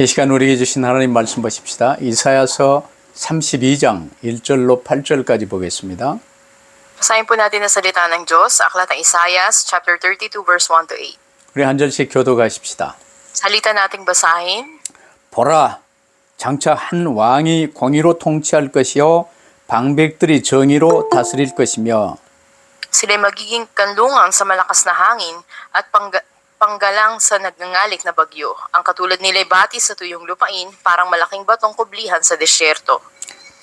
이 시간 우리에게 주신 하나님 말씀 보십시다. 이사야서 32장 1절로 8절까지 보겠습니다. Basahin po natin ang salita ng Diyos sa Aklat ng Isaias, chapter 32, verse 1 to 8. 우리 한 절씩 교독하십시다. Salita nating basahin. 보라, 장차 한 왕이 공의로 통치할 것이요 방백들이 정의로 다스릴 것이며 Sila'y magiging kanlungan sa malakas na hangin at panggalang sa nagngangalit na bagyo. Ang katulad nila'y bati sa tuyong lupain, parang malaking batong kublihan sa desyerto.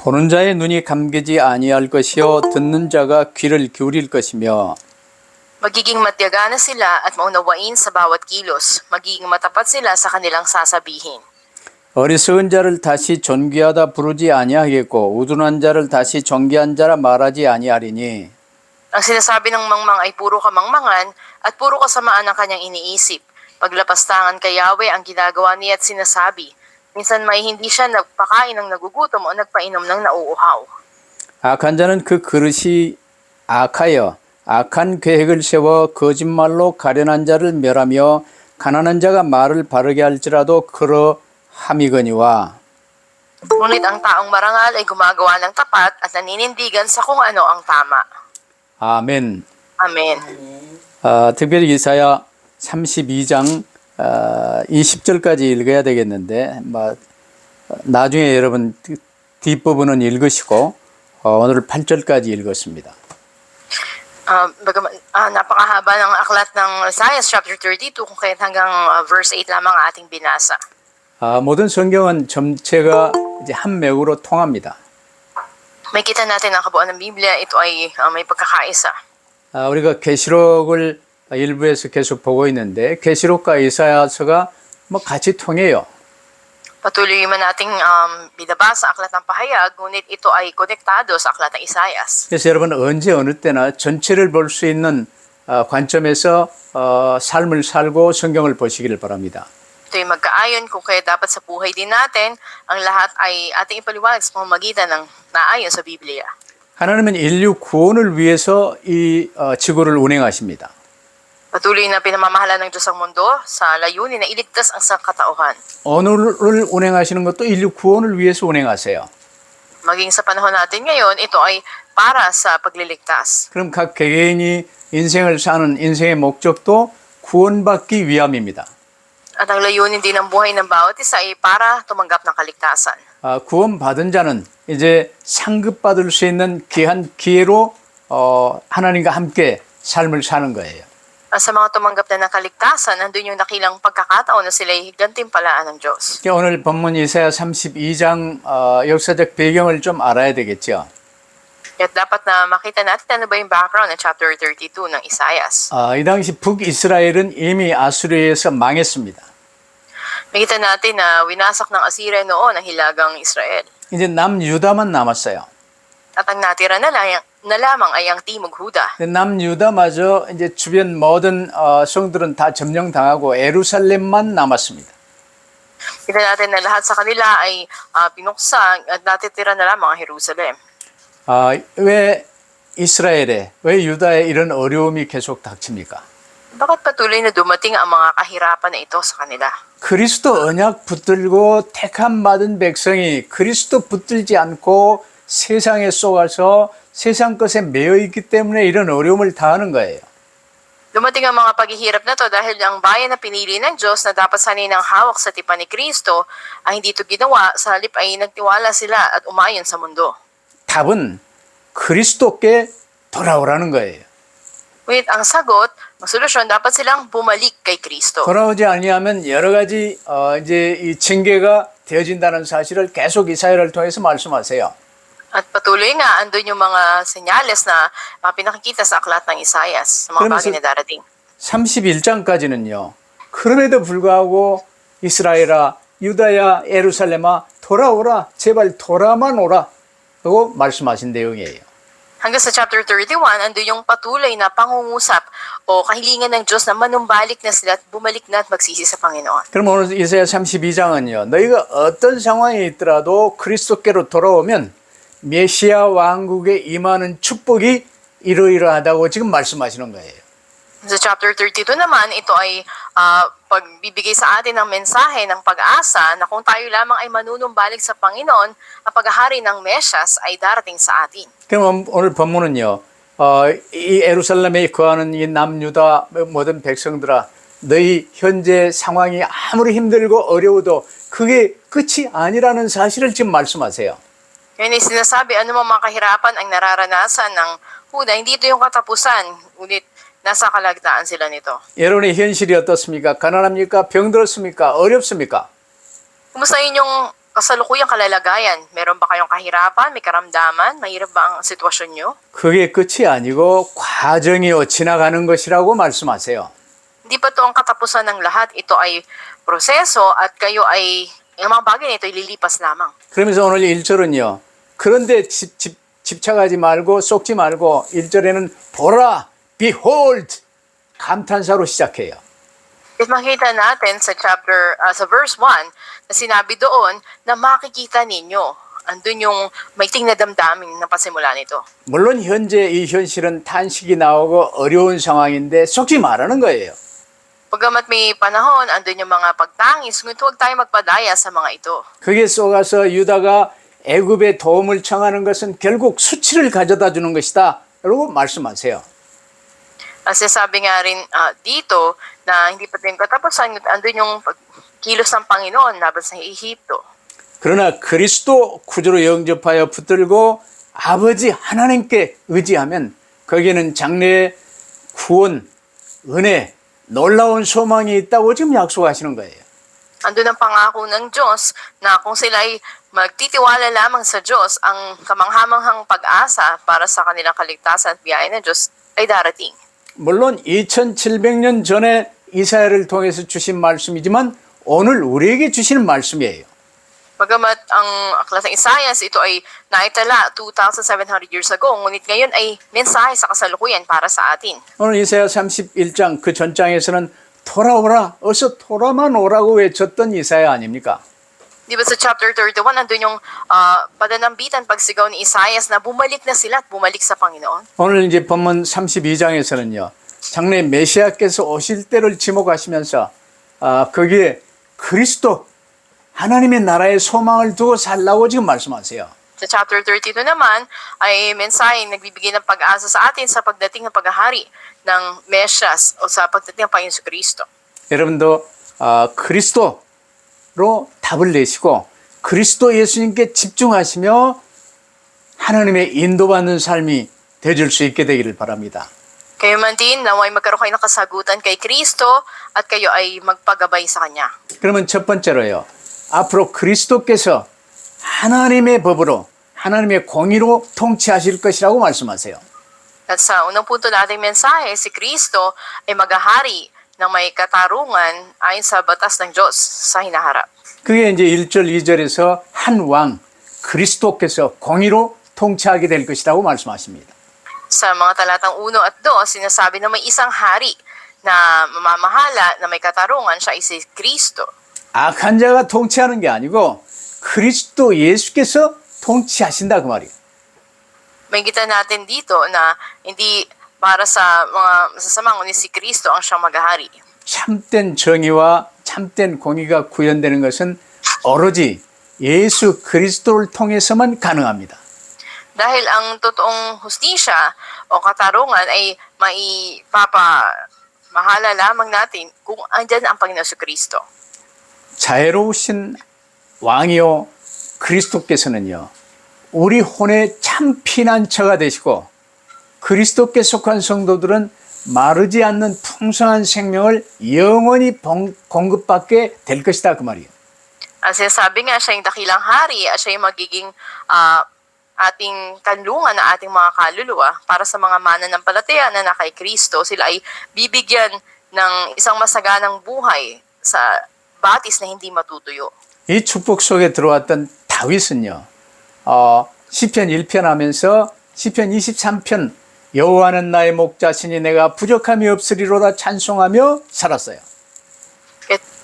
보는 자의 눈이 감기지 아니할 것이요 듣는 자가 귀를 기울일 것이며 Magiging matyaga na sila at maunawain sa bawat kilos. Magiging matapat sila sa kanilang sasabihin. 어리석은 자를 다시 존귀하다 부르지 아니하겠고 우둔한 자를 다시 존귀한 자라 말하지 아니하리니 Ang sinasabi ng mangmang ay puro kamangmangan at puro kasamaan ang kanyang iniisip. Paglapastangan kay Yahweh ang ginagawa niya at sinasabi. Minsan may hindi siya nagpakain ng nagugutom o nagpainom ng nauuhaw. 악한 자는 그 그릇이 악하여 악한 계획을 세워 거짓말로 가련한 자를 멸하며 가난한 자가 말을 바르게 할지라도 그러함이거니와 Ngunit ang taong marangal ay gumagawa ng tapat at naninindigan sa kung ano ang tama. 아멘. Amen. 특별히 이사야 32장 20절까지 읽어야 되겠는데 나중에 여러분 뒷부분은 읽으시고 오늘 8절까지 읽었습니다. Napakahaba ng aklat ng Isaiah chapter 32 kung kaya't hanggang verse 8 lamang ating binasa. 모든 성경은 전체가 이제 한 맥으로 통합니다. May kita natin ang kabuuan ng Biblia, ito ay may pagkakaisa. 우리가 계시록을 일부에서 계속 보고 있는데 계시록과 이사야서가 같이 통해요. Patuloy man nating binabasa aklat ng pahayag, ngunit ito ay konektado sa aklat ng Isaias. 그래서 여러분 언제 어느 때나 전체를 볼 수 있는 관점에서 삶을 살고 성경을 보시기를 바랍니다. Ito'y magkaayon kung kaya dapat sa buhay din natin, ang lahat ay ating ipaliwanag sa pamamagitan ng naayon sa Biblia. 하나님은 인류 구원을 위해서 이 지구를 운행하십니다. Patuloy na pinamamahala ng Diyos ang mundo sa layunin na iligtas ang sangkatauhan. 오늘을 운행하시는 것도 인류 구원을 위해서 운행하세요. Maging sa panahon natin ngayon, ito ay para sa pagliligtas. 그럼 각 개개인이 인생을 사는 인생의 목적도 구원받기 위함입니다. At ang layunin din ng buhay ng bawat isa ay para tumanggap ng kaligtasan. 구원받은 자는 이제 상급받을 수 있는 귀한 기회로 하나님과 함께 삶을 사는 거예요. Sa mga tumanggap na ng kaligtasan, nandun yung nakilang pagkakataon na sila'y gantimpalaan ng Diyos. 오늘 본문 이사야 32장 역사적 배경을 좀 알아야 되겠죠. At dapat na makita natin ano ba yung background ng chapter 32 ng Isaias. 이 당시 북이스라엘은 이미 아수르에서 망했습니다. Makita natin na winasak ng Assyria noon ang hilagang Israel. 이제 남유다만 남았어요. At ang natira na lamang ay ang Timog Huda. 남유다마저 이제 주변 모든 성들은 다 점령당하고 에루살렘만 남았습니다. Kita natin na lahat sa kanila ay pinuksa at natitira na lamang ang Jerusalem. 왜 이스라엘에, 왜 유다에 이런 어려움이 계속 닥칩니까? Bakit patuloy na dumating ang mga kahirapan na ito sa kanila? 그리스도 언약 붙들고 택함 받은 백성이 그리스도 붙들지 않고 세상에 쏘아서 세상 것에 매여 있기 때문에 이런 어려움을 당하는 거예요. Dumating ang mga paghihirap na to dahil ang bayan na pinili ng Diyos na dapat sanay ng hawak sa tipan ni Kristo ay hindi ito ginawa, sa halip ay nagtiwala sila at umayon sa mundo. 답은 그리스도께 돌아오라는 거예요. Ngunit ang sagot, ang solusyon, dapat silang bumalik kay Kristo. 돌아오지 아니하면 여러 가지 이제 이 징계가 되어진다는 사실을 계속 이사야를 통해서 말씀하세요. At patuloy nga, andun yung mga senyales na pinakikita sa aklat ng Isaias, sa mga bagay na darating. 31장까지는요. 그럼에도 불구하고 이스라엘아, 유다야, 예루살렘아 돌아오라. 제발 돌아만 오라. 하고 말씀하신 내용이에요. Hanggang sa chapter 31, andun yung patuloy na pangungusap o kahilingan ng Diyos na manumbalik na sila at bumalik na at magsisi sa Panginoon. 그럼 오늘 이사야 32장은요. 너희가 어떤 상황에 있더라도 그리스도께로 돌아오면 메시아 왕국에 임하는 축복이 이러이러하다고 지금 말씀하시는 거예요. Sa chapter 32 naman, ito ay pagbibigay sa atin ng mensahe ng pag-asa na kung tayo lamang ay manunumbalik sa Panginoon, ang paghahari ng Mesyas ay darating sa atin. 그럼 오늘 본문은요, 이 예루살렘에 거하는 이 남유다 모든 백성들아, 너희 현재 상황이 아무리 힘들고 어려워도 그게 끝이 아니라는 사실을 지금 말씀하세요. Ngayon ay sinasabi, ano mga kahirapan ang nararanasan ng Huda, hindi ito yung katapusan, ngunit nasa kalagtaan sila nito. 여러분의 현실이 어떻습니까? 가난합니까? 병들었습니까? 어렵습니까? Kumusta inyong kasalukuyang kalalagayan? Meron ba kayong kahirapan, may karamdaman, mahirap ba ang sitwasyon nyo? 그게 끝이 아니고 과정이요, 지나가는 것이라고 말씀하세요. Hindi pa ito ang katapusan ng lahat, ito ay proseso at kayo ay, yung mga bagay na ito ay lilipas lamang. 그러면서 오늘 1절은요, 그런데 집착하지 말고 속지 말고 1절에는 보라, behold, 감탄사로 시작해요. At makita natin sa sa verse 1, na sinabi doon na makikita ninyo. Andun yung maiting na damdamin na pasimula nito. 물론 현재 이 현실은 탄식이 나오고 어려운 상황인데 속지 말라는 거예요. Pagamat may panahon, andun yung mga pagtangis, ngunit huwag tayo magpadaya sa mga ito. 거기에 속아서 유다가 애굽의 도움을 청하는 것은 결국 수치를 가져다 주는 것이다 라고 말씀하세요. Kasi sabi nga rin dito na hindi pa din katapusan, andun yung kilos ng Panginoon laban sa Ehipto. 그러나 그리스도 구주로 영접하여 붙들고 아버지 하나님께 의지하면 거기에는 장래의 구원, 은혜, 놀라운 소망이 있다고 지금 약속하시는 거예요. Andun ang pangako ng Diyos na kung sila ay magtitiwala lamang sa Diyos, ang kamanghamanghang pag-asa para sa kanilang kaligtasan at biyaya ng Diyos ay darating. 물론 2700년 전에 이사야를 통해서 주신 말씀이지만 오늘 우리에게 주시는 말씀이에요. Bagamat ang aklat ng Isaias, ito ay naitala 2,700 years ago, ngunit ngayon ay mensahe sa kasalukuyan para sa atin. 오늘 이사야 31장 그 전장에서는 돌아오라, 어서 돌아만 오라고 외쳤던 이사야 아닙니까? Di ba sa chapter 31, andun yung padanambitan, pagsigaw ni Isaias na bumalik na sila at bumalik sa Panginoon. 오늘 이제 본문 32장에서는요. 장래 메시아께서 오실 때를 지목하시면서 거기에 그리스도 하나님의 나라의 소망을 두고 살라고 지금 말씀하세요. Sa chapter 32 naman ay mensahe nagbibigay ng pag-asa sa atin sa pagdating ng paghahari ng Mesyas o sa pagdating ng Panginoon Kristo. 여러분도 그리스도로 답을 내시고 그리스도 예수님께 집중하시며 하나님의 인도받는 삶이 되줄 수 있게 되기를 바랍니다. Kayo man din, naway magkaroon kayo ng kasagutan kay Kristo at kayo ay magpagabay sa Kanya. 그러면 첫 번째로요. 앞으로 그리스도께서 하나님의 법으로 하나님의 공의로 통치하실 것이라고 말씀하세요. At sa unang punto nating mensahe, si Kristo ay maghahari ng may katarungan ayon sa batas ng Diyos sa hinaharap. 그게 이제 1절, 2절에서 한 왕 그리스도께서 공의로 통치하게 될 것이라고 말씀하십니다. Sa mga talatang 1 at 2, sinasabi na may isang hari na mamamahala na may katarungan, siya ay si Kristo. 악한 자가 통치하는 게 아니고 그리스도 예수께서 통치하신다 그 말이에요. Makikita natin dito na hindi para sa mga masasamang, ngunit si Kristo ang siyang maghahari. 참된 정의와 참된 공의가 구현되는 것은 오로지 예수 그리스도를 통해서만 가능합니다. Dahil ang totoong hustisya o katarungan ay mahala lamang natin kung andyan ang Panginoon sa Kristo. 자애로우신 왕이요 그리스도께서는요 우리 혼의 참 피난처가 되시고 그리스도께 속한 성도들은 마르지 않는 풍성한 생명을 영원히 공급받게 될 것이다 그 말이에요. Sinasabi nga siya yung dakilang hari at siya yung magiging ating kanlungan na ating mga kaluluwa para sa mga mananampalataya na kay Kristo. Sila ay bibigyan ng isang masaganang buhay sa batis na hindi matutuyo. 이 축복 속에 들어왔던 다윗은요. 시편 1편 하면서 시편 23편 여호와는 나의 목자시니 내가 부족함이 없으리로다 찬송하며 살았어요.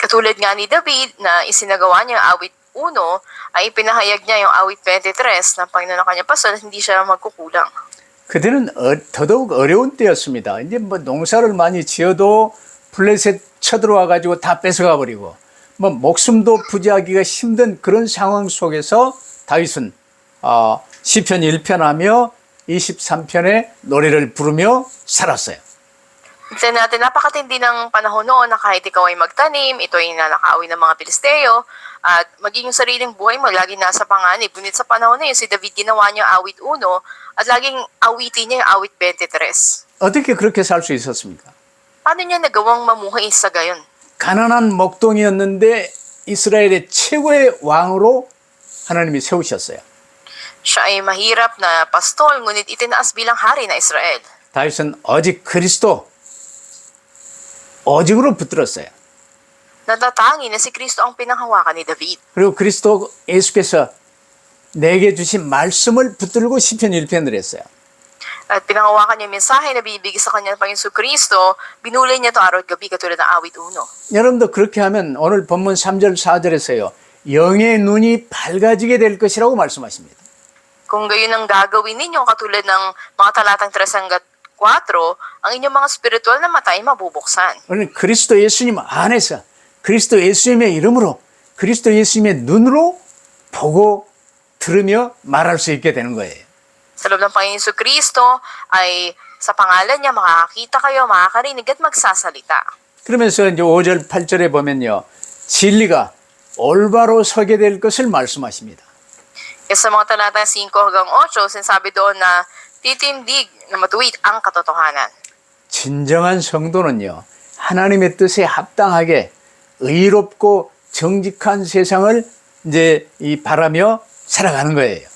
Katulad nga ni David na isinagawa niya ang awit 1, ay pinahayag niya yung awit 23 ng Panginoon ng kanyang pastor at hindi siya magkukulang. 그때는 더더욱 어려운 때였습니다. 이제 뭐 농사를 많이 지어도 블레셋 쳐들어와 가지고 다 뺏어가 버리고 뭐 목숨도 부지하기가 힘든 그런 상황 속에서 다윗은 시편 1편하며 23편의 노래를 부르며 살았어요. Tignan natin, napakatindi ng panahon noon na kahit ikaw ay magtanim, ito ay nanakaawin ng mga Pilisteo, at maging yung sariling buhay mo, laging nasa panganib. Ngunit sa panahon na yun, si David ginawa niya awit 1 at laging awitin niya yung awit 23. 어떻게 그렇게 살 수 있었습니까? Paano niya nagawang mamuhay sa gayon? 가난한 목동이었는데 이스라엘의 최고의 왕으로 하나님이 세우셨어요. Siya ay mahirap na pastol, ngunit itinaas bilang hari na Israel. 다윗은 오직 그리스도, 오직으로 붙들었어요. Natatangi na si Kristo ang pinanghawakan ni David. 그리고 그리스도 예수께서 내게 주신 말씀을 붙들고 시편 1편을 했어요. At pinanghawakan niya yung mensahe na binibigay sa kanya ng Panginoon Kristo, binulay niya ito araw at gabi katulad ng awit 1. 여러분도 그렇게 하면 오늘 본문 3절 4절에서요. 영의 눈이 밝아지게 될 것이라고 말씀하십니다. Kung gayon ang gagawin ninyo katulad ng mga talatang 3 hanggat 4, ang inyong mga spiritual na mata ay mabubuksan. 우리는 그리스도 예수님 안에서 그리스도 예수님의 이름으로 그리스도 예수님의 눈으로 보고 들으며 말할 수 있게 되는 거예요. Sa loob ng Panginoon Kristo ay sa pangalan niya makakakita kayo, makakarinig at magsasalita. 그러면서 이제 5절 8절에 보면요. 진리가 올바로 서게 될 것을 말씀하십니다. Kaya sa mga talatang 5 hanggang 8, sinasabi doon na titindig na matuwid ang katotohanan. 진정한 성도는요. 하나님의 뜻에 합당하게 의롭고 정직한 세상을 이제 바라며 살아가는 거예요.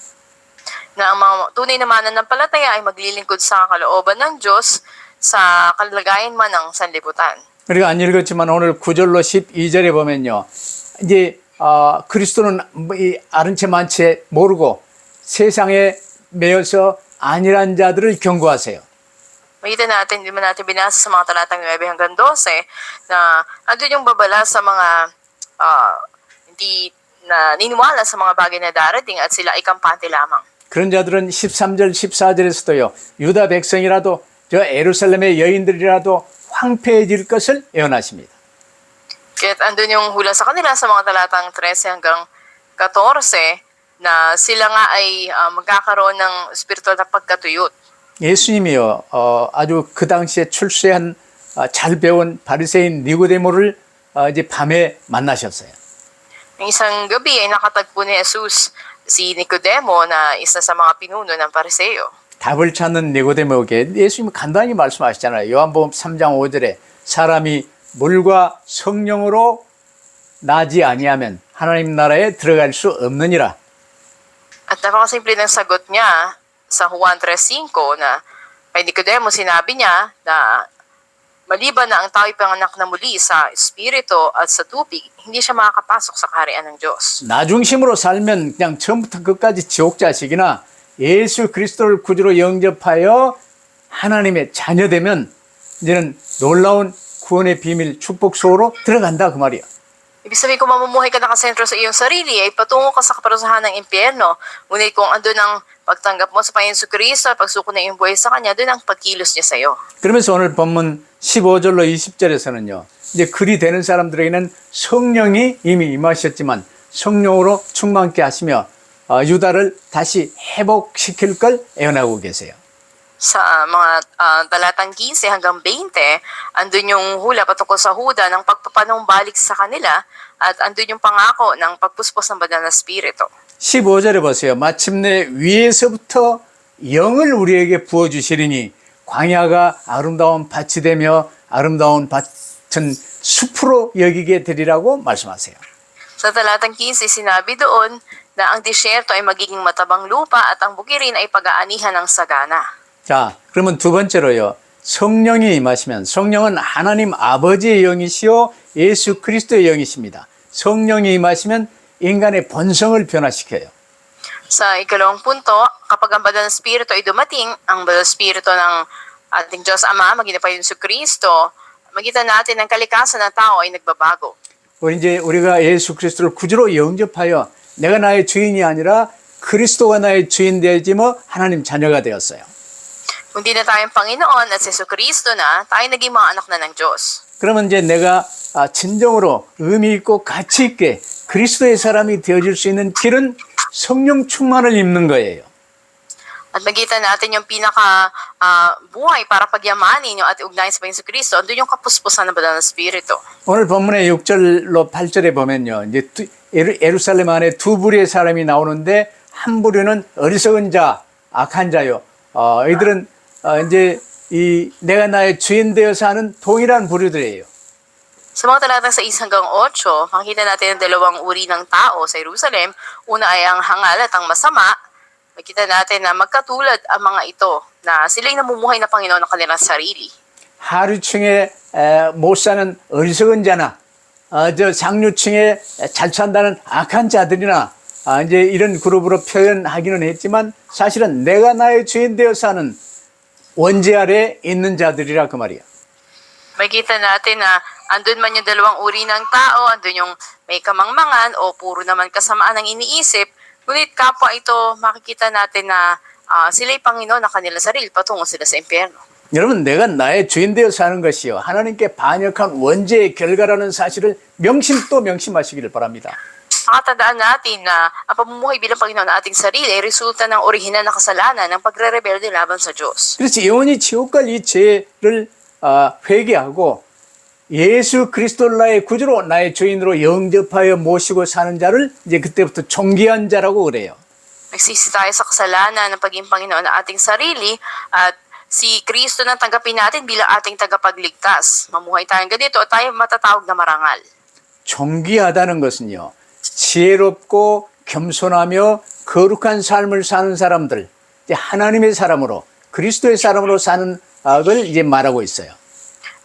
Na ang mga tunay na mananampalataya ay maglilingkod sa kalooban ng Diyos sa kalagayan man ng sanlibutan. 우리가 안 읽었지만 오늘 9절로 12절에 보면요. 이제 그리스도는 이 아는 채 많은 채 모르고 세상에 매여서 안일한 자들을 경고하세요. Makita natin, hindi man natin binasa sa mga talatang 9 hanggang 12 na andun yung babala sa mga hindi na niniwala sa mga bagay na darating at sila ay kampante lamang. 그런 자들은 13절 14절에서도요. 유다 백성이라도 저 예루살렘의 여인들이라도 황폐해질 것을 예언하십니다. Kaya't andun yung hula sa kanila sa mga talatang 13 hanggang 14 na sila nga ay magkakaroon ng spiritual na pagkatuyot. 예수님이요. 아주 그 당시에 출세한 잘 배운 바리새인 니고데모를 이제 밤에 만나셨어요. Ng isang gabi ay nakatagpo ni Jesus si Nicodemo na isa sa mga pinuno ng Pariseo. 답을 찾는 니고데모에게 예수님이 간단히 말씀하시잖아요. 요한복음 3장 5절에 사람이 물과 성령으로 나지 아니하면 하나님 나라에 들어갈 수 없느니라. At napakasimple ng sagot niya sa Juan 3:5 na kay Nicodemo sinabi niya na maliban na ang tao'y panganak na muli sa espiritu at sa tubig, hindi siya makakapasok sa kaharian ng Diyos. 나 중심으로 살면 그냥 처음부터 끝까지 지옥 자식이나 예수 그리스도를 구주로 영접하여 하나님의 자녀 되면 이제는 놀라운 구원의 비밀 축복 속으로 들어간다 그 말이야. Ibig sabihin kung mamumuhay ka nakasentro sa iyong sarili, ay patungo ka sa kaparusahan ng impyerno. Ngunit kung andun ang pagtanggap mo sa Panginoon Kristo at pagsuko ng iyong buhay sa Kanya, doon ang pagkilos niya sa iyo. 그러면서 오늘 본문 15절로 20절에서는요. 이제 그리 되는 사람들에게는 성령이 이미 임하셨지만 성령으로 충만케 하시며 유다를 다시 회복시킬 걸 예언하고 계세요. Sa mga talatang 15 hanggang 20, andun yung hula patungkol sa Huda ng pagpapanumbalik sa kanila at andun yung pangako ng pagpuspos ng banal na spirito. 15절에 보세요. 마침내 위에서부터 영을 우리에게 부어주시리니 광야가 아름다운 밭이 되며 아름다운 밭은 숲으로 여기게 되리라고 말씀하세요. Sa talatang 15, sinabi doon na ang disyerto ay magiging matabang lupa at ang bukirin ay pag-aanihan ng sagana. 자, 그러면 두 번째로요. 성령이 임하시면 성령은 하나님 아버지의 영이시요 예수 그리스도의 영이십니다. 성령이 임하시면 인간의 본성을 변화시켜요. Sa ikalawang punto, kapag ang banal na spirito ay dumating, ang banal na spirito ng ating Diyos Ama, maging pa yung Kristo, magitan natin ang kalikasan ng tao ay nagbabago. 이제 우리가 예수 그리스도를 구주로 영접하여 내가 나의 주인이 아니라 그리스도가 나의 주인 되지 뭐 하나님 자녀가 되었어요. Kung di na tayong Panginoon at si Kristo na, tayo naging mga anak na ng Diyos. 그러면 이제 내가 진정으로 의미 있고 가치 있게 그리스도의 사람이 되어질 수 있는 길은 성령 충만을 입는 거예요. At makita natin yung buhay para pagyamanin yung ating ugnayan sa Panginoon Kristo, andun yung kapuspusan ng banal na Espiritu. 오늘 본문의 6절로 8절에 보면요. 이제 예루살렘 안에 두 부류의 사람이 나오는데 한 부류는 어리석은 자, 악한 자요. 이들은 이제 내가 나의 주인 되어서 하는 동일한 부류들이에요. Sa mga talatang 6 hanggang 8, makikita natin ang dalawang uri ng tao sa Jerusalem. Una ay ang hangal at ang masama. Makikita natin na magkatulad ang mga ito na sila'y namumuhay na Panginoon ng kanilang sarili. 하류층에 못 사는 어리석은 자나 저 상류층에 잘 산다는 악한 자들이나 이제 이런 그룹으로 표현하기는 했지만 사실은 내가 나의 주인 되어 사는 원죄 아래 있는 자들이라 그 말이야. Makikita natin na andun man yung dalawang uri ng tao, andun yung may kamangmangan o puro naman kasamaan ang iniisip, ngunit kapwa ito makikita natin na sila'y Panginoon ng kanilang sarili, patungo sila sa impyerno. 여러분 내가 나의 주인 되어 사는 것이요 하나님께 반역한 원죄의 결과라는 사실을 또 명심하시기를 바랍니다. Makatandaan natin na ang pamumuhay bilang Panginoon ng ating sarili ay resulta ng orihinal na kasalanan ng pagre-rebelde laban sa Diyos. 그래서 영원히 지옥 갈 이 죄를 회개하고 예수 그리스도를 나의 구주로 나의 주인으로 영접하여 모시고 사는 자를 이제 그때부터 존귀한 자라고 그래요. Nagsisi tayo sa kasalanan ng pagiging Panginoon ng ating sarili at si Kristo na tanggapin natin bilang ating tagapagligtas. Mamuhay tayong ganito at tayo matatawag na marangal. 존귀하다는 것은요. 지혜롭고 겸손하며 거룩한 삶을 사는 사람들, 이제 하나님의 사람으로 그리스도의 사람으로 사는 걸 이제 말하고 있어요.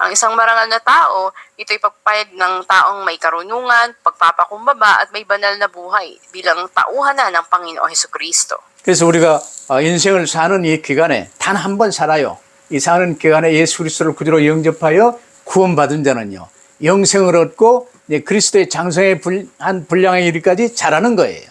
Ang isang marangal na tao, ito'y pagpapayag ng taong may karunungan, pagpapakumbaba at may banal na buhay bilang tauhan na ng Panginoong Hesukristo. 그래서 우리가 인생을 사는 이 기간에 단 한 번 살아요. 이 사는 기간에 예수 그리스도를 구주로 영접하여 구원받은 자는요. 영생을 얻고 그리스도의 장성에 한 분량에 이르기까지 자라는 거예요.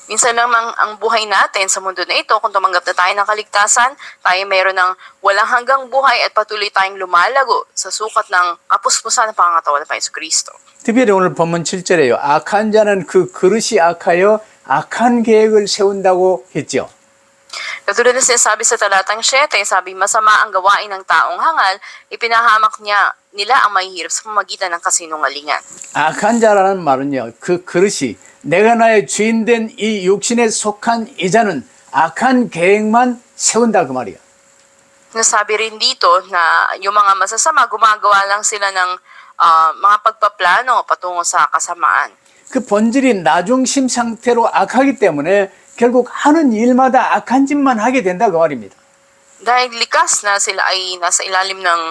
Minsan lamang ang buhay natin sa mundo na ito, kung tumanggap na tayo ng kaligtasan, tayo mayroon ng walang hanggang buhay at patuloy tayong lumalago sa sukat ng kapuspusan ng pangangatawan ng Panginoon Kristo. 특별히 오늘 본문 7절에요. 악한 자는 그 그릇이 악하여 악한 계획을 세운다고 했죠. Katulad na sinasabi sa talatang 7, sabi masama ang gawain ng taong hangal, ipinahamak nila ang mahihirap sa pamamagitan ng kasinungalingan. 악한 자라는 말은요. 그 그릇이 내가 나의 주인 된 이 육신에 속한 이 자는 악한 계획만 세운다 그 말이야. Nasabi rin dito na yung mga masasama, gumagawa lang sila ng mga pagpaplano patungo sa kasamaan. 그 본질이 나중심 상태로 악하기 때문에 결국 하는 일마다 악한 짓만 하게 된다 그 말입니다. Dahil likas na sila ay nasa ilalim ng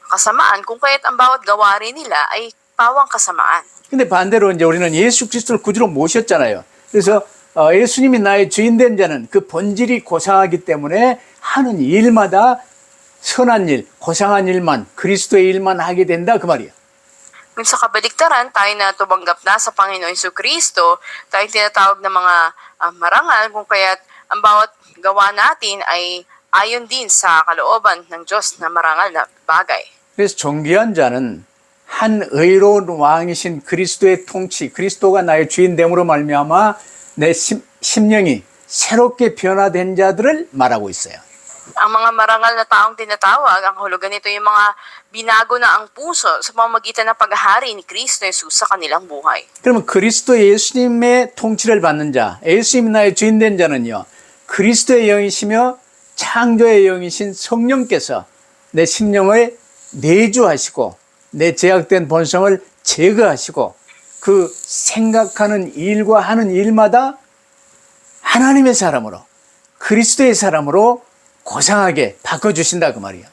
kasamaan, kung kaya't ang bawat gawain nila ay pawang kasamaan. 근데 반대로 이제 우리는 예수 그리스도를 구주로 모셨잖아요. 그래서 예수님이 나의 주인 된 자는 그 본질이 고상하기 때문에 하는 일마다 선한 일, 고상한 일만, 그리스도의 일만 하게 된다 그 말이야. Kung sa kabaliktaran, tayo na tumanggap na sa Panginoon Jesucristo, tayo tinatawag na mga marangal, kung kaya't ang bawat gawa natin ay ayon din sa kalooban ng Diyos na marangal na bagay. 그래서 존귀한 자는 한 의로운 왕이신 그리스도의 통치, 그리스도가 나의 주인됨으로 말미암아 내 심령이 새롭게 변화된 자들을 말하고 있어요. Ang mga marangal na taong tinatawag, ang kahulugan nito yung mga binago na ang puso sa pamamagitan ng paghahari ni Kristo Jesus sa kanilang buhay. 그러면 그리스도 예수님의 통치를 받는 자, 예수님이 나의 주인 된 자는요. 그리스도의 영이시며 창조의 영이신 성령께서 내 심령을 내주하시고 내 제약된 본성을 제거하시고 그 생각하는 일과 하는 일마다 하나님의 사람으로 그리스도의 사람으로 고상하게 바꿔주신다 그 말이야.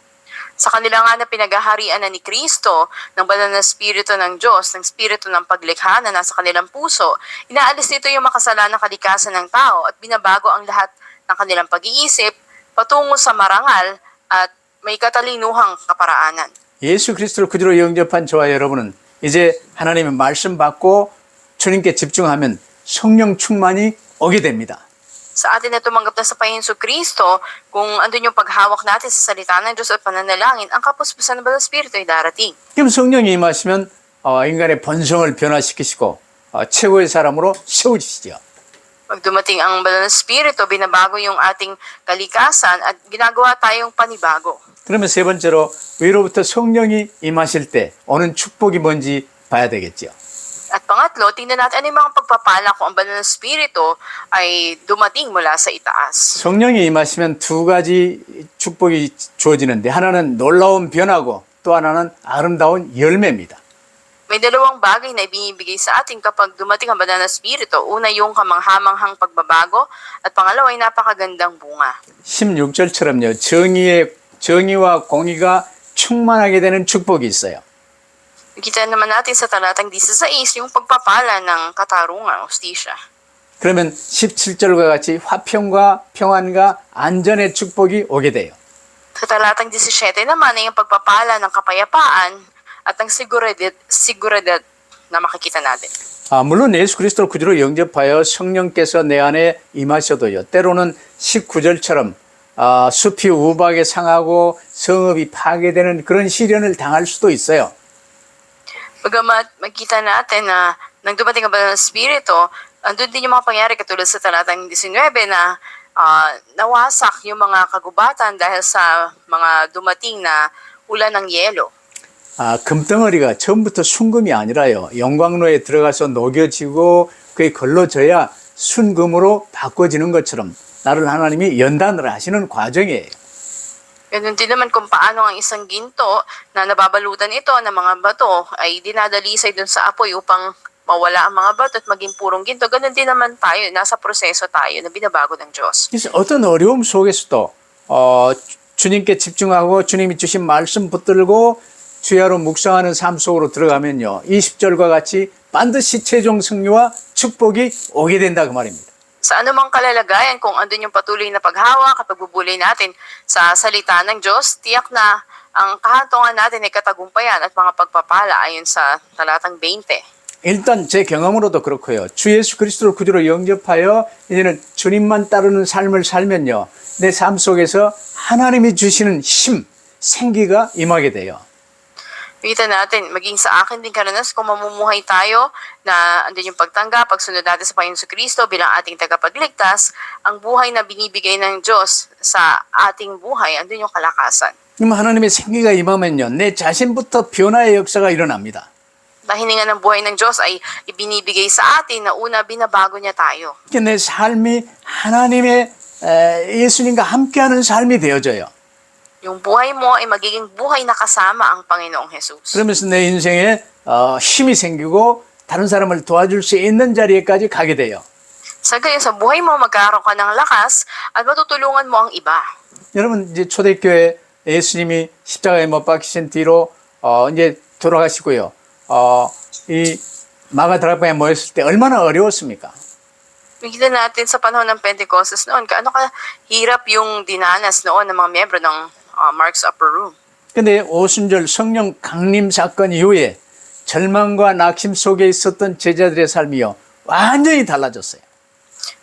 Sa kanila nga na pinaghaharian na ni Kristo, ng banal na Espiritu ng Diyos, ng Espiritu ng paglikha na nasa kanilang puso, inaalis nito yung makasalanang kalikasan ng tao at binabago ang lahat ng kanilang pag-iisip patungo sa marangal at may katalinuhang kaparaanan. 예수 그리스도를 구주로 영접한 저와 여러분은 이제 하나님의 말씀 받고 주님께 집중하면 성령 충만이 오게 됩니다. Sa atin na tumanggap na sa Panginoon Kristo, kung andun yung paghawak natin sa salita ng Diyos at pananalangin, ang kapuspusan ng Banal na Espiritu ay darating. 그럼 성령이 임하시면 인간의 본성을 변화시키시고 최고의 사람으로 세우시죠. Pag dumating ang Banal na Espiritu, binabago yung ating kalikasan at ginagawa tayong panibago. 그러면 세 번째로 위로부터 성령이 임하실 때 오는 축복이 뭔지 봐야 되겠죠. At pangatlo, tingnan natin ano yung mga pagpapala kung ang Banal na Espiritu ay dumating mula sa itaas. 성령이 임하시면 두 가지 축복이 주어지는데 하나는 놀라운 변화고 또 하나는 아름다운 열매입니다. May dalawang bagay na ibinibigay sa atin kapag dumating ang Banal na Espiritu. Una yung kamanghamanghang pagbabago at pangalawa ay napakagandang bunga. 16절처럼요. 정의와 공의가 충만하게 되는 축복이 있어요. Kita naman natin sa talatang 16 yung pagpapala ng katarungan, hostisya. 그러면 17절과 같이 화평과 평안과 안전의 축복이 오게 돼요. Sa talatang 17 naman ay yung pagpapala ng kapayapaan at ang seguridad na makikita natin. 물론 예수 그리스도를 구주로 영접하여 성령께서 내 안에 임하셔도요. 때로는 19절처럼 숲이 우박에 상하고 성읍이 파괴되는 그런 시련을 당할 수도 있어요. Bagamat makita natin na nang dumating ang Banal na Espiritu, andun din yung mga pangyari katulad sa talatang 19 na nawasak yung mga kagubatan dahil sa mga dumating na ulan ng yelo. 금덩어리가 처음부터 순금이 아니라요. 영광로에 들어가서 녹여지고 그게 걸러져야 순금으로 바꿔지는 것처럼 나를 하나님이 연단을 하시는 과정이에요. Ganun din naman kung paano ang isang ginto na nababalutan ito ng mga bato ay dinadalisay dun sa apoy upang mawala ang mga bato at maging purong ginto. Ganun din naman tayo, nasa proseso tayo na binabago ng Diyos. 그래서 어떤 어려움 속에서도 주님께 집중하고 주님이 주신 말씀 붙들고 주야로 묵상하는 삶 속으로 들어가면요. 20절과 같이 반드시 최종 승리와 축복이 오게 된다 그 말입니다. Sa anumang kalalagayan, kung andun yung patuloy na paghawak at pagbubulay natin sa salita ng Diyos, tiyak na ang kahantungan natin ay katagumpayan at mga pagpapala ayon sa talatang 20. 일단 제 경험으로도 그렇고요. 주 예수 그리스도를 구주로 영접하여 이제는 주님만 따르는 삶을 살면요. 내 삶 속에서 하나님이 주시는 힘, 생기가 임하게 돼요. Kita natin, maging sa akin din karanas kung mamumuhay tayo na andun yung pagtanggap, pagsunod natin sa Panginoon Kristo bilang ating tagapagligtas, ang buhay na binibigay ng Diyos sa ating buhay, andun yung kalakasan. 하나님의 생기가 임하면요. 내 자신부터 변화의 역사가 일어납니다. Dahilingan ng buhay ng Diyos ay ibinibigay sa atin na una binabago niya tayo. 내 삶이 하나님의 예수님과 함께하는 삶이 되어져요. Yung buhay mo ay magiging buhay na kasama ang Panginoong Jesus. 그러면서 내 인생에 힘이 생기고 다른 사람을 도와줄 수 있는 자리에까지 가게 돼요. Sa gayon, sa buhay mo, magkaroon ka ng lakas at matutulungan mo ang iba. 여러분 이제 초대교회 예수님이 십자가에 못 박히신 뒤로 이제 돌아가시고요. 이 마가다락방에 모였을 때 얼마나 어려웠습니까? Nakita natin sa panahon ng Pentecostes noon, kaano kahirap yung dinanas noon ng mga miyembro ng Mark's Upper Room. 근데 오순절 성령 강림 사건 이후에 절망과 낙심 속에 있었던 제자들의 삶이요. 완전히 달라졌어요.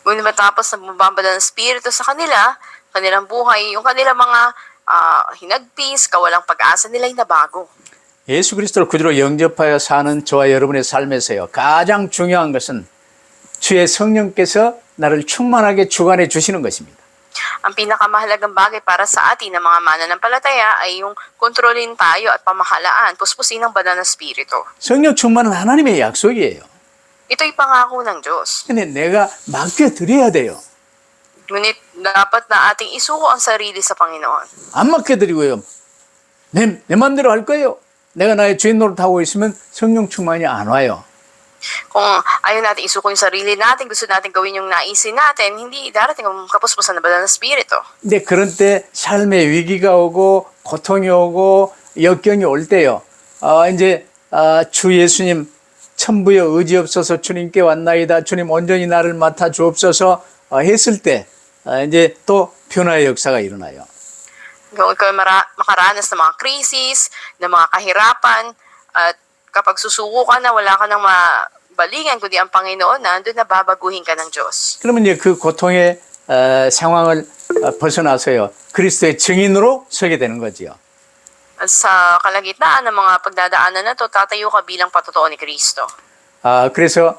Ngunit matapos na bumababa ng Espiritu sa kanila, kanilang buhay, yung kanilang mga hinagpis, kawalang pag-asa nila ay nabago. 예수 그리스도를 구주로 영접하여 사는 저와 여러분의 삶에서요. 가장 중요한 것은 주의 성령께서 나를 충만하게 주관해 주시는 것입니다. Ang pinakamahalagang bagay para sa atin ng mga mananampalataya ay yung kontrolin tayo at pamahalaan, puspusin ng banal na Espiritu. 성령 충만은 하나님의 약속이에요. Ito'y pangako ng Diyos. 근데 내가 맡겨드려야 돼요. Ngunit dapat na ating isuko ang sarili sa Panginoon. 안 맡겨드리고요. 내 맘대로 할 거예요. 내가 나의 주인 노릇하고 있으면 성령 충만이 안 와요. Kung ayaw natin isuko yung sarili natin, gusto natin gawin yung naisin natin, hindi darating ang kapuspusan ng banal na Espiritu. 근데 그런 때 삶의 위기가 오고 고통이 오고 역경이 올 때요. 이제 주 예수님 천부여 의지 없어서 주님께 왔나이다. 주님 온전히 나를 맡아 주옵소서 했을 때 이제 또 변화의 역사가 일어나요. Kung ikaw makaranas ng mga krisis, ng mga kahirapan, at kapag susuko ka na, wala ka nang mabalingan, kundi ang Panginoon na, doon na babaguhin ka ng Diyos. 그러면 이제 그 고통의 상황을 벗어나서요. 그리스도의 증인으로 서게 되는 거지요. At sa kalagitnaan ng mga pagdadaanan na to, tatayo ka bilang patotoo ni Kristo. 그래서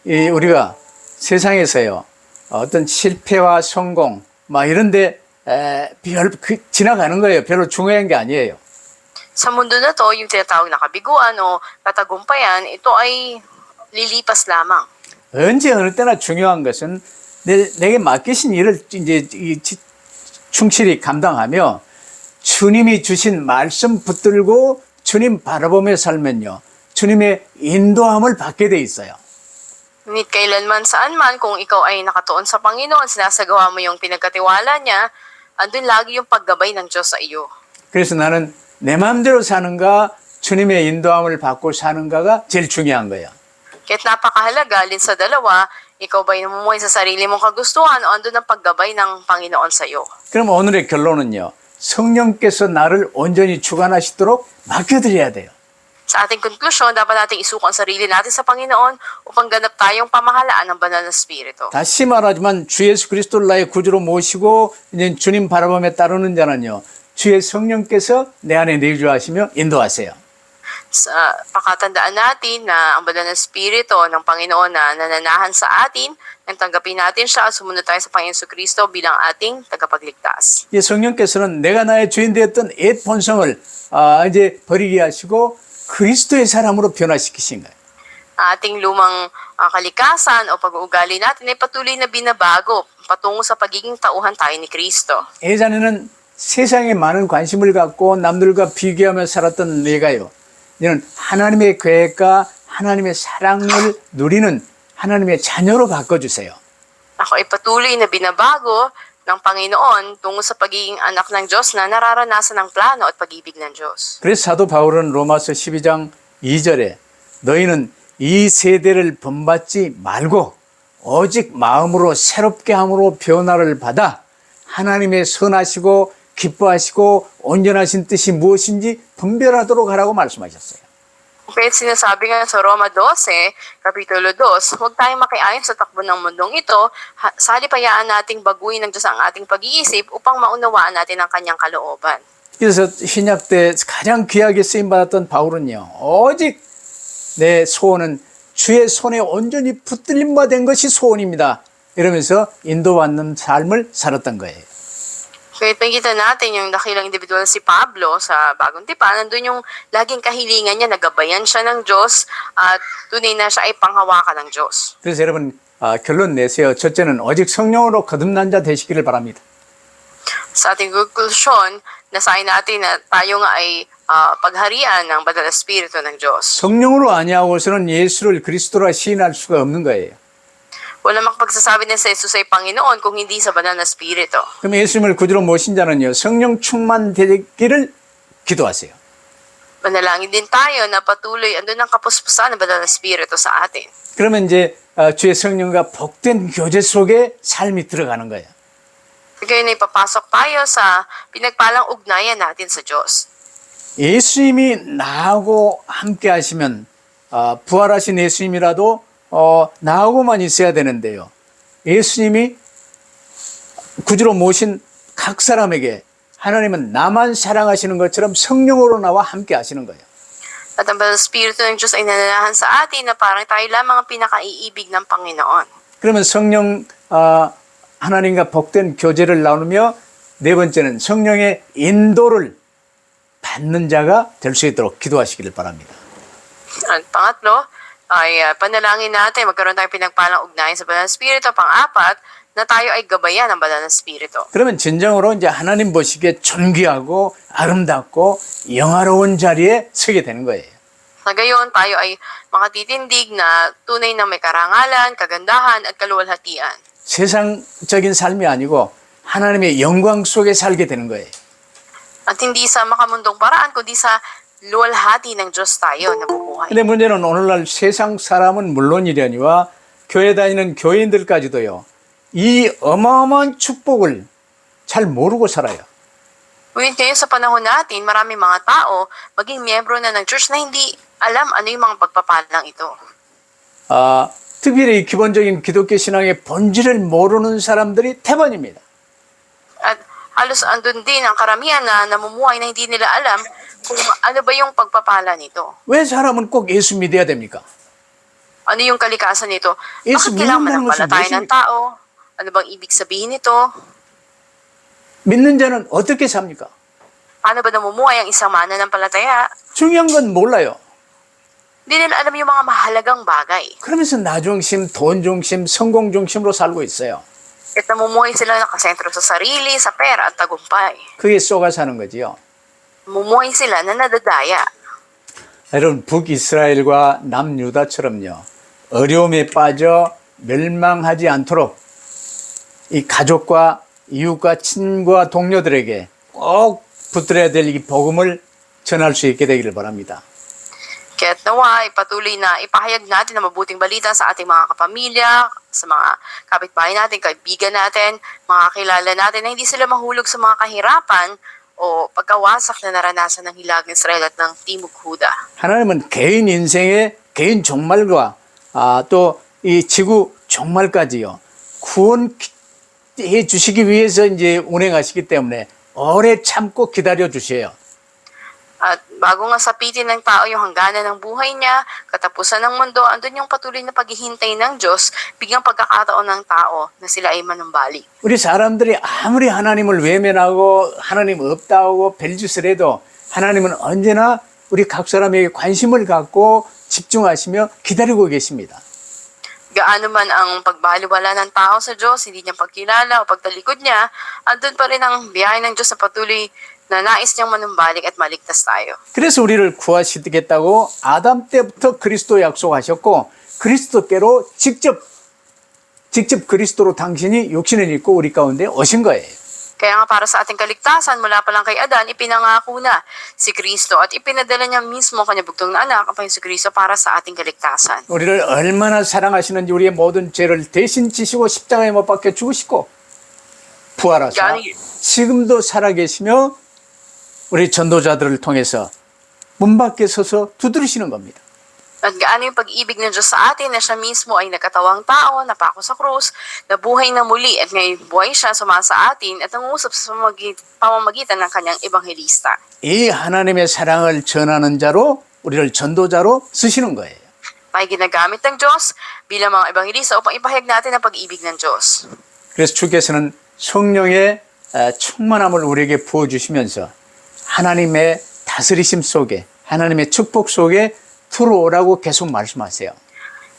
우리가 세상에서요. 어떤 실패와 성공 막 이런데 지나가는 거예요. 별로 중요한 게 아니에요. Sa mundo na to, yung tinatawag na kabiguan o katagumpayan, ito ay lilipas lamang. 언제 어느 때나 중요한 것은 내게 맡기신 일을 이제 충실히 감당하며 주님이 주신 말씀 붙들고 주님 바라보며 살면요. 주님의 인도함을 받게 돼 있어요. Ngunit kailanman saan man, kung ikaw ay nakatuon sa Panginoon, sinasagawa mo yung pinagkatiwala niya, andun lagi yung paggabay ng Diyos sa iyo. 그래서 나는 내 마음대로 사는가 주님의 인도함을 받고 사는가가 제일 중요한 거예요. Kahit napakahalaga, alin sa dalawa, ikaw ba'y namumuhay sa sarili mong kagustuhan o andun ang paggabay ng Panginoon sa iyo? 그럼 오늘의 결론은요. 성령께서 나를 온전히 주관하시도록 맡겨드려야 돼요. Sa ating konklusyon, dapat nating isuko ang sarili natin sa Panginoon upang ganap tayong pamahalaan ng banal na Espiritu. 다시 말하지만 주 예수 그리스도를 나의 구주로 모시고 이제 주님 바라보며 따르는 자는요. 주의 성령께서 내 안에 내주하시며 인도하세요. Sa pakatandaan natin na ang banal na Espiritu ng Panginoon na nananahan sa atin, nang tanggapin natin siya at sumunod tayo sa Panginoon Kristo bilang ating tagapagligtas. 이 성령께서는 내가 나의 주인 되었던 옛 본성을 이제 버리게 하시고 그리스도의 사람으로 변화시키신 거예요. Ating lumang kalikasan o pag-uugali natin ay patuloy na binabago patungo sa pagiging tauhan tayo ni Kristo. 예전에는 세상에 많은 관심을 갖고 남들과 비교하며 살았던 내가요. 이제는 하나님의 계획과 하나님의 사랑을 누리는 하나님의 자녀로 바꿔주세요. Ako ay patuloy na binabago ng Panginoon tungo sa pagiging anak ng Diyos na nararanasan ng plano at pag-ibig ng Diyos. 그래서 사도 바울은 로마서 12장 2절에 너희는 이 세대를 본받지 말고 오직 마음으로 새롭게 함으로 변화를 받아 하나님의 선하시고 기뻐하시고 온전하신 뜻이 무엇인지 분별하도록 하라고 말씀하셨어요. Kaya sinasabi nga sa Roma 12, Kapitulo 2, huwag tayong makiayon sa takbo ng mundong ito, sa halipayaan nating baguhin ng Diyos ang ating pag-iisip upang maunawaan natin ang kanyang kalooban. 그래서 신약 때 가장 귀하게 쓰임받았던 바울은요. 오직 내 소원은 주의 손에 온전히 붙들림 바 된 것이 소원입니다. 이러면서 인도받는 삶을 살았던 거예요. Kaya pagkita natin yung dakilang individual si Pablo sa Bagong Tipan, nandun yung laging kahilingan niya, nagabayan siya ng Diyos at tunay na siya ay panghawakan ng Diyos. 그래서 여러분 결론 내세요. 첫째는 오직 성령으로 거듭난 자 되시기를 바랍니다. Sa ating konklusyon, nasayin natin na tayo nga ay pagharian ng Banal na Espiritu ng Diyos. 성령으로 아니하고서는 예수를 그리스도라 시인할 수가 없는 거예요. Wala makapagsasabi na sa Jesus ay Panginoon kung hindi sa Banal na Espiritu. 그럼 예수님을 구주로 모신 자는요. 성령 충만되기를 기도하세요. Manalangin din tayo na patuloy andun ang kapuspusan ng Banal na Espiritu sa atin. 그러면 이제 주의 성령과 복된 교제 속에 삶이 들어가는 거예요. Kaya na ipapasok tayo sa pinagpalang ugnayan natin sa Diyos. 예수님이 나하고 함께 하시면 부활하신 예수님이라도 나하고만 있어야 되는데요. 예수님이 구주로 모신 각 사람에게 하나님은 나만 사랑하시는 것처럼 성령으로 나와 함께 하시는 거예요. At ang Banal na Espiritu ng Diyos ay nananahan sa atin na parang tayo lamang ang pinakaiibig ng Panginoon. 그러면 성령 하나님과 복된 교제를 나누며 네 번째는 성령의 인도를 받는 자가 될 수 있도록 기도하시기를 바랍니다. At pangatlo, ay panalangin natin, magkaroon tayong pinagpalang ugnayan sa Banal na Espiritu. Pang-apat, na tayo ay gabayan ng Banal na Espiritu. 그러면 진정으로 이제 하나님 보시기에 존귀하고 아름답고 영화로운 자리에 서게 되는 거예요. Sa gayon, tayo ay makatitindig na tunay na may karangalan, kagandahan at kaluwalhatian. 세상적인 삶이 아니고 하나님의 영광 속에 살게 되는 거예요. At hindi sa makamundong paraan, kundi sa luwalhati ng Diyos tayo nabubuhay. 근데 문제는 오늘날 세상 사람은 물론이려니와 교회 다니는 교인들까지도요. 이 어마어마한 축복을 잘 모르고 살아요. Ngunit ngayon sa panahon natin, maraming mga tao, maging miyembro na ng church na hindi alam ano yung mga pagpapalang ito. 특별히 기본적인 기독교 신앙의 본질을 모르는 사람들이 태반입니다. At halos andun din ang karamihan na namumuhay na hindi nila alam kung ano ba yung pagpapala nito. 왜 사람은 꼭 예수 믿어야 됩니까? Ano yung kalikasan nito? 예수 Bakit kailangan 믿는다는 것은 manampalataya ng 무엇입니까? tao? Ano bang ibig sabihin nito? 믿는 자는 어떻게 삽니까? Paano ba namumuhay ang isang mananampalataya? 중요한 건 몰라요. Hindi nila alam yung mga mahalagang bagay. 그러면서 나 중심, 돈 중심, 성공 중심으로 살고 있어요. At namumuhay sila nakasentro sa sarili, sa pera at tagumpay. 그게 쏘가 사는 거지요. Namumuhay sila na nadadaya. 여러분 북이스라엘과 남유다처럼요. 어려움에 빠져 멸망하지 않도록 이 가족과 이웃과 친구와 동료들에게 꼭 붙들어야 될 이 복음을 전할 수 있게 되기를 바랍니다. Kaya't nawa, patuloy na ipahayag natin ang mabuting balita sa ating mga kapamilya, sa mga kapitbahay natin, kaibigan natin, mga kilala natin na hindi sila mahulog sa mga kahirapan o pagkawasak na naranasan ng hilagang Israel at ng Timog Huda. 하나님은 개인 인생의 개인 종말과 또 이 지구 종말까지요. 구원해 주시기 위해서 이제 운행하시기 때문에 오래 참고 기다려 주셔요. At bago nga sapitin ng tao yung hangganan ng buhay niya, katapusan ng mundo, andun yung patuloy na paghihintay ng Diyos, bigyang pagkakataon ng tao na sila ay manumbalik. 우리 사람들이 아무리 하나님을 외면하고 하나님 없다고 별짓을 해도 하나님은 언제나 우리 각 사람에게 관심을 갖고 집중하시며 기다리고 계십니다. Gaano man ang pagbaliwala ng tao sa Diyos, hindi niya pagkilala o pagtalikod niya, andun pa rin ang biyahe ng Diyos na patuloy na nais niyang manumbalik at maligtas tayo. 그래서 우리를 구하시겠다고 아담 때부터 그리스도 약속하셨고 그리스도께로 직접 그리스도로 당신이 육신을 입고 우리 가운데 오신 거예요. Kaya nga para sa ating kaligtasan, mula pa lang kay Adan, ipinangako na si Kristo at ipinadala niya mismo kanya bugtong na anak, ang si Kristo para sa ating kaligtasan. 우리를 얼마나 사랑하시는지 우리의 모든 죄를 대신 지시고 십자가에 못 박혀 죽으시고 부활하사 지금도 살아계시며 우리 전도자들을 통해서 문 밖에 서서 두드리시는 겁니다. At gaano yung pag-ibig ng Diyos sa atin na siya mismo ay nagkatawang tao, napako sa krus, nabuhay na muli at ngayon buhay siya sumasa atin at nangusap sa pamamagitan ng kanyang ebanghelista. 이 하나님의 사랑을 전하는 자로 우리를 전도자로 쓰시는 거예요. May ginagamit ng Diyos bilang mga ebanghelista upang ipahayag natin ang pag-ibig ng Diyos. 그래서 주께서는 성령의 충만함을 우리에게 부어주시면서 하나님의 다스리심 속에 하나님의 축복 속에 들어오라고 계속 말씀하세요.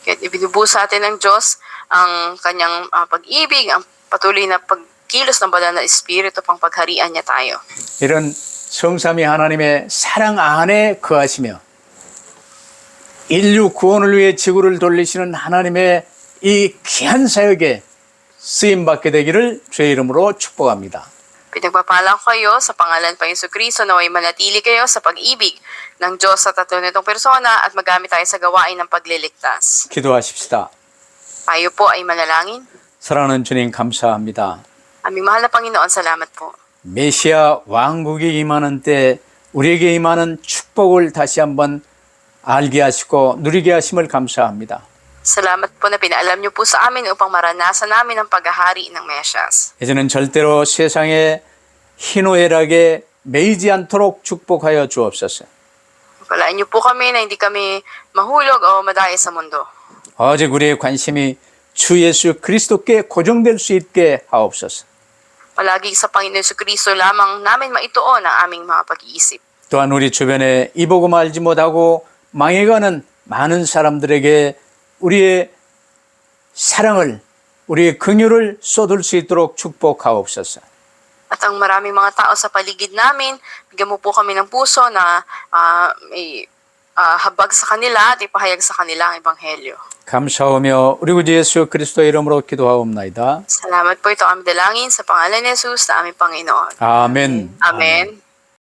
Kaya ibinubuhos sa atin ng Diyos ang kanyang pag-ibig, ang patuloy na pagkilos ng banal na Espiritu pang pagharian niya tayo. 이런 성삼위 하나님의 사랑 안에 거하시며 인류 구원을 위해 지구를 돌리시는 하나님의 이 귀한 사역에 쓰임받게 되기를 주의 이름으로 축복합니다. Pinagpapala ko kayo sa pangalan pa Jesucristo na may manatili kayo sa pag-ibig ng Diyos sa tatlo nitong persona at magamit tayo sa gawain ng pagliligtas. 기도하십시다. Tayo po ay manalangin. 사랑하는 주님 감사합니다. Aming mahal na Panginoon, salamat po. 메시아 왕국이 임하는 때 우리에게 임하는 축복을 다시 한번 알게 하시고 누리게 하심을 감사합니다. Salamat po na pinaalam niyo po sa amin upang maranasan namin ang paghahari ng Mesyas. 이제는 절대로 세상의 희노애락에 매이지 않도록 축복하여 주옵소서. Palaan niyo po kami na hindi kami mahulog o madaya sa mundo. 오직 우리의 관심이 주 예수 그리스도께 고정될 수 있게 하옵소서. Palagi sa Panginoon Jesucristo lamang namin maituon ang aming mga pag-iisip. 또한 우리 주변에 이 복음 알지 못하고 망해가는 많은 사람들에게 우리의 사랑을, 우리의 긍휼을 쏟을 수 있도록 축복하옵소서. At ang maraming mga tao sa paligid namin, bigyan mo po kami ng puso na may habag sa kanila at ipahayag sa kanila ang Ebanghelyo. 감사하며 우리 구주 예수 그리스도의 이름으로 기도하옵나이다. Salamat po ito aming dalangin sa pangalan ni Jesus na aming Panginoon. 아멘. Amen.